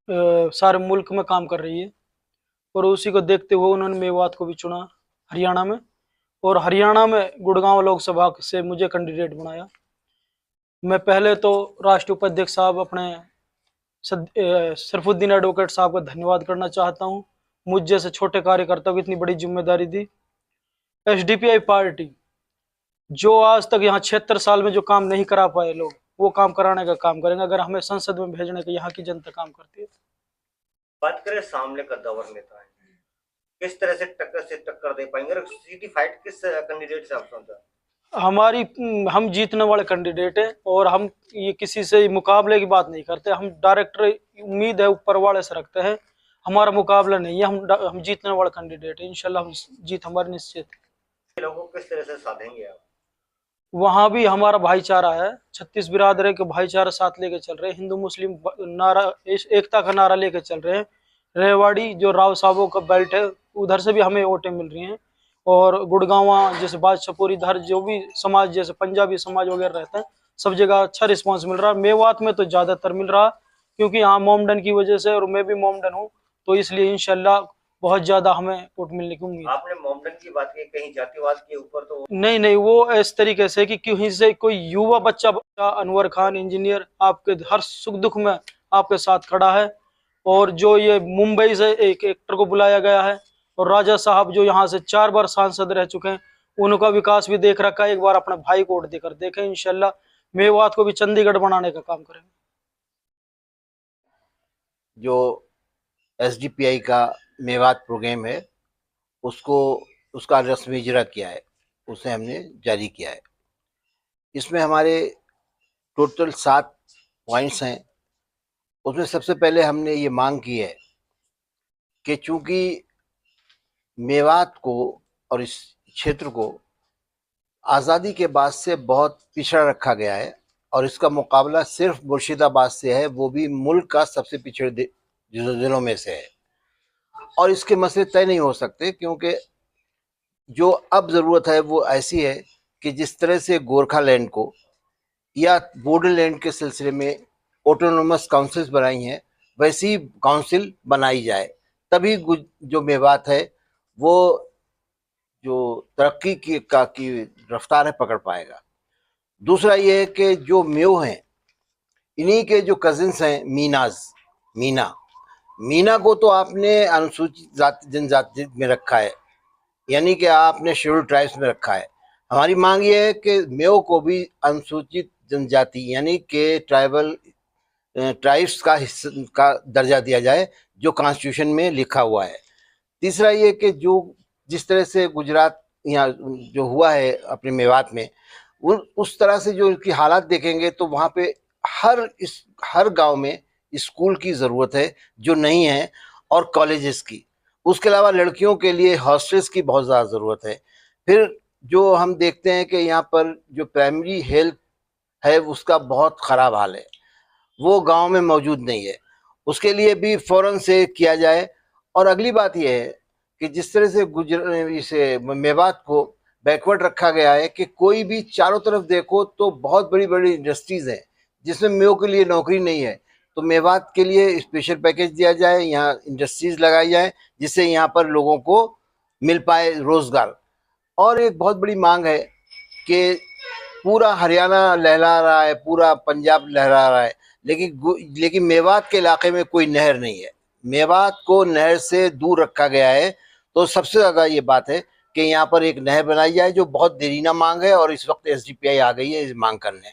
सारे मुल्क में काम कर रही है, और उसी को देखते हुए उन्होंने मेवात को भी चुना हरियाणा में। और हरियाणा में गुड़गांव लोकसभा से मुझे कैंडिडेट बनाया। मैं पहले तो राष्ट्रीय उपाध्यक्ष साहब अपने सरफुद्दीन एडवोकेट साहब का धन्यवाद करना चाहता हूँ। मुझ जैसे छोटे कार्यकर्ता को इतनी बड़ी जिम्मेदारी दी। एसडीपीआई पार्टी जो आज तक यहाँ 76 साल में जो काम नहीं करा पाए लोग, वो काम कराने का काम करेंगे अगर हमें संसद में भेजने का यहाँ की जनता काम करती है। बात करें सामने कद्दावर नेता है, किस तरह से टक्कर दे पाएंगे और सीधी फाइट किस कैंडिडेट से आप समझा? हम जीतने वाले कैंडिडेट है, और हम ये किसी से मुकाबले की बात नहीं करते। हम डायरेक्टर उम्मीद है ऊपर वाले से रखते हैं, हमारा मुकाबला नहीं है। हम जीतने वाले कैंडिडेट है, इंशाल्लाह हम जीत हमारी निश्चित है। लोगों को किस तरह से साधेंगे आप? वहां भी हमारा भाईचारा है, 36 बिरादरी के भाईचारा साथ लेके चल रहे हैं। हिंदू मुस्लिम नारा, एकता का नारा लेके चल रहे हैं। रेवाड़ी जो राव साहबों का बेल्ट है, उधर से भी हमें वोटें मिल रही हैं। और गुड़गांवा जैसे बादशाहपुर, इधर जो भी समाज जैसे पंजाबी समाज वगैरह रहते हैं, सब जगह अच्छा रिस्पांस मिल रहा है। मेवात में तो ज्यादातर मिल रहा, क्योंकि यहाँ मोमडन की वजह से, और मैं भी मोमडन हूँ, तो इसलिए इंशाल्लाह बहुत ज्यादा हमें वोट मिलने की उम्मीद। आपने मोमडन की बात की, कहीं जातिवाद के ऊपर तो नहीं, वो इस तरीके से कि कहीं से कोई युवा बच्चा अनवर खान इंजीनियर आपके हर सुख दुख में आपके साथ खड़ा है। और जो ये मुंबई से एक एक्टर को बुलाया गया है, और राजा साहब जो यहाँ से 4 बार सांसद रह चुके हैं, उनका विकास भी देख रखा है। एक बार अपने भाई को वोट देकर देखें, इंशाल्लाह मेवात को भी चंडीगढ़ बनाने का काम करेंगे। जो एसडीपीआई का मेवात प्रोग्राम है, उसका रस्मी इजरा किया है, उसे हमने जारी किया है। इसमें हमारे टोटल 7 पॉइंट्स हैं। उसमें सबसे पहले हमने ये मांग की है कि चूंकि मेवात को और इस क्षेत्र को आज़ादी के बाद से बहुत पिछड़ा रखा गया है, और इसका मुकाबला सिर्फ मुर्शिदाबाद से है, वो भी मुल्क का सबसे पिछड़े जिलों में से है। और इसके मसले तय नहीं हो सकते, क्योंकि जो अब ज़रूरत है वो ऐसी है कि जिस तरह से गोरखालैंड को या बॉर्डरलैंड के सिलसिले में ऑटोनोमस काउंसिल्स बनाई हैं, वैसी काउंसिल बनाई जाए, तभी जो मेवात है वो जो तरक्की की रफ्तार है पकड़ पाएगा। दूसरा ये है कि जो मेयो हैं, इन्हीं के जो कजिन्स हैं मीना को तो आपने अनुसूचित जनजाति में रखा है, यानी कि आपने शेड्यूल ट्राइब्स में रखा है। हमारी मांग ये है कि मेयो को भी अनुसूचित जनजाति यानी कि ट्राइब्स का हिस्सा का दर्जा दिया जाए, जो कॉन्स्टिट्यूशन में लिखा हुआ है। तीसरा ये कि जो जिस तरह से गुजरात यहाँ जो हुआ है अपने मेवात में, उस तरह से जो इसकी हालात देखेंगे तो वहाँ पे हर गांव में स्कूल की ज़रूरत है जो नहीं है, और कॉलेजेस की। उसके अलावा लड़कियों के लिए हॉस्टल्स की बहुत ज़्यादा ज़रूरत है। फिर जो हम देखते हैं कि यहाँ पर जो प्राइमरी हेल्थ है उसका बहुत ख़राब हाल है, वो गांव में मौजूद नहीं है, उसके लिए भी फ़ौरन से किया जाए। और अगली बात यह है कि जिस तरह से इसे मेवात को बैकवर्ड रखा गया है कि कोई भी चारों तरफ देखो तो बहुत बड़ी बड़ी इंडस्ट्रीज़ हैं जिसमें मेयो के लिए नौकरी नहीं है, तो मेवात के लिए स्पेशल पैकेज दिया जाए, यहाँ इंडस्ट्रीज लगाई जाए जिससे यहाँ पर लोगों को मिल पाए रोज़गार। और एक बहुत बड़ी मांग है कि पूरा हरियाणा लहरा रहा है, पूरा पंजाब लहरा रहा है, लेकिन मेवात के इलाके में कोई नहर नहीं है। मेवात को नहर से दूर रखा गया है। तो सबसे ज़्यादा ये बात है कि यहाँ पर एक नहर बनाई जाए, जो बहुत देरीना मांग है, और इस वक्त एसडीपीआई आ गई है इस मांग करने।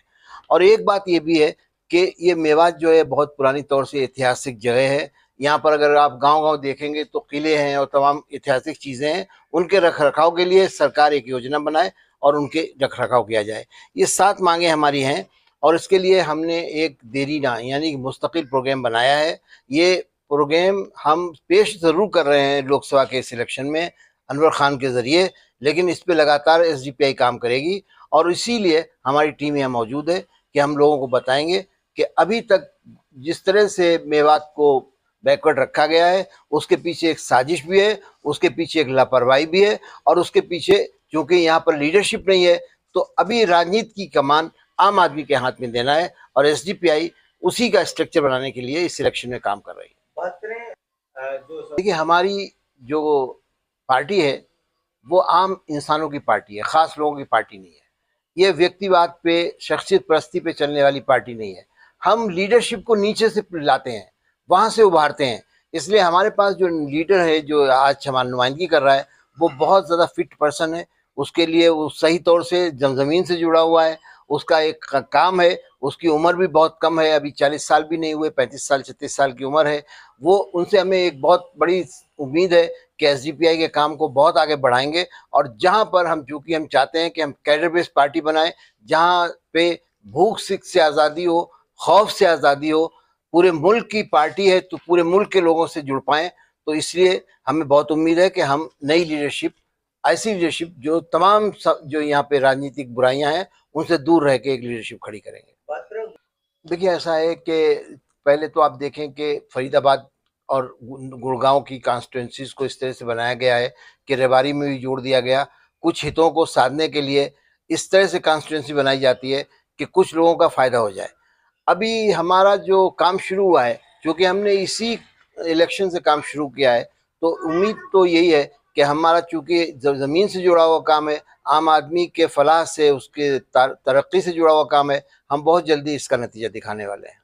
और एक बात ये भी है कि ये मेवात जो है बहुत पुरानी तौर से ऐतिहासिक जगह है। यहाँ पर अगर आप गांव-गांव देखेंगे तो किले हैं और तमाम ऐतिहासिक चीज़ें हैं, उनके रख रखाव के लिए सरकार एक योजना बनाए और उनके रख रखाव किया जाए। ये 7 मांगें हमारी हैं, और इसके लिए हमने एक देरीना यानी मुस्तकिल प्रोग्राम बनाया है। ये प्रोग्राम हम पेश ज़रूर कर रहे हैं लोकसभा के सिलेक्शन में अनवर खान के ज़रिए, लेकिन इस पर लगातार एसडीपीआई काम करेगी। और इसीलिए हमारी टीम यहाँ मौजूद है कि हम लोगों को बताएंगे कि अभी तक जिस तरह से मेवात को बैकवर्ड रखा गया है, उसके पीछे एक साजिश भी है, उसके पीछे एक लापरवाही भी है, और उसके पीछे क्योंकि यहाँ पर लीडरशिप नहीं है, तो अभी राजनीति की कमान आम आदमी के हाथ में देना है, और एसडीपीआई उसी का स्ट्रक्चर बनाने के लिए इस सिलेक्शन में काम कर रही है। देखिए, हमारी जो पार्टी है वो आम इंसानों की पार्टी है, खास लोगों की पार्टी नहीं है। ये व्यक्तिवाद पे, शख्सियत परस्ती पे चलने वाली पार्टी नहीं है। हम लीडरशिप को नीचे से लाते हैं, वहां से उभारते हैं। इसलिए हमारे पास जो लीडर है, जो आज हमारी नुमाइंदगी कर रहा है, वो बहुत ज़्यादा फिट पर्सन है। उसके लिए वो सही तौर से ज़मीन से जुड़ा हुआ है। उसका एक काम है, उसकी उम्र भी बहुत कम है, अभी 40 साल भी नहीं हुए, 35 साल 36 साल की उम्र है। वो उनसे हमें एक बहुत बड़ी उम्मीद है कि एसडीपीआई के काम को बहुत आगे बढ़ाएंगे। और जहां पर हम, चूंकि हम चाहते हैं कि हम कैडर बेस्ड पार्टी बनाएं, जहां पे भूख से आज़ादी हो, खौफ से आज़ादी हो, पूरे मुल्क की पार्टी है तो पूरे मुल्क के लोगों से जुड़ पाएं। तो इसलिए हमें बहुत उम्मीद है कि हम नई लीडरशिप, ऐसी लीडरशिप जो तमाम जो यहाँ पे राजनीतिक बुराइयां हैं उनसे दूर रह के एक लीडरशिप खड़ी करेंगे। बात करें देखिए, ऐसा है कि पहले तो आप देखें कि फरीदाबाद और गुड़गांव की कॉन्स्टिट्यूंसीज को इस तरह से बनाया गया है कि रेवाड़ी में भी जोड़ दिया गया। कुछ हितों को साधने के लिए इस तरह से कॉन्स्टिट्यूंसी बनाई जाती है कि कुछ लोगों का फ़ायदा हो जाए। अभी हमारा जो काम शुरू हुआ है, क्योंकि हमने इसी इलेक्शन से काम शुरू किया है, तो उम्मीद तो यही है कि हमारा, चूँकि ज़मीन से जुड़ा हुआ काम है, आम आदमी के फलाह से, उसके तरक्की से जुड़ा हुआ काम है, हम बहुत जल्दी इसका नतीजा दिखाने वाले हैं।